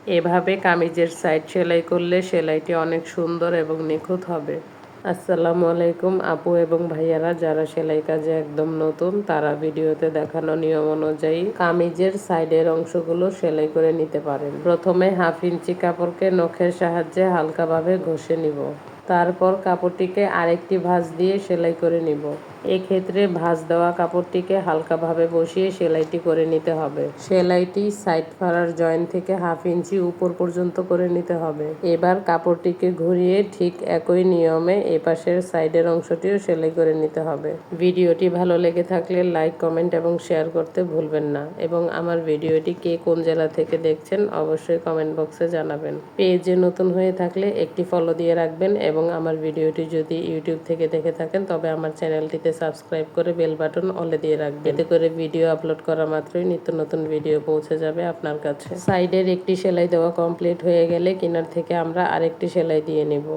এভাবে কামিজের সাইড সেলাই করলে সেলাইটি অনেক সুন্দর এবং নিখুঁত হবে। আসসালামু আলাইকুম আপু এবং ভাইয়ারা, যারা সেলাই কাজে একদম নতুন তারা ভিডিওতে দেখানো নিয়ম অনুযায়ী কামিজের সাইডের অংশগুলো সেলাই করে নিতে পারেন। প্রথমে 1/2 ইঞ্চি কাপড়কে নখের সাহায্যে হালকাভাবে ঘষে নিব। তারপর কাপড়টিকে আরেকটি ভাঁজ দিয়ে সেলাই করে নিব। এক্ষেত্রে ভাঁজ দেওয়া কাপড়টিকে হালকাভাবে বসিয়ে সেলাইটি করে নিতে হবে। সেলাইটি সাইড ফাড়ার জয়েন্ট থেকে 1/2 ইঞ্চি উপর পর্যন্ত করে নিতে হবে। এবার কাপড়টিকে ঘুরিয়ে ঠিক একই নিয়মে এপাশের সাইডের অংশটিও সেলাই করে নিতে হবে। ভিডিওটি ভালো লেগে থাকলে লাইক, কমেন্ট এবং শেয়ার করতে ভুলবেন না এবং আমার ভিডিওটি কে কোন জেলা থেকে দেখছেন অবশ্যই কমেন্ট বক্সে জানাবেন। পেজে নতুন হয়ে থাকলে একটি ফলো দিয়ে রাখবেন এবং আমার ভিডিওটি যদি ইউটিউব থেকে দেখে থাকেন তবে আমার চ্যানেলটিতে সাবস্ক্রাইব করে বেল বাটন অলে দিয়ে রাখবেন। এতে করে ভিডিও আপলোড করা মাত্রই নিত্য নতুন ভিডিও পৌঁছে যাবে আপনার কাছে। সাইডের একটি সেলাই দেওয়া কমপ্লিট হয়ে গেলে কিনার থেকে আমরা আরেকটি সেলাই দিয়ে নেব।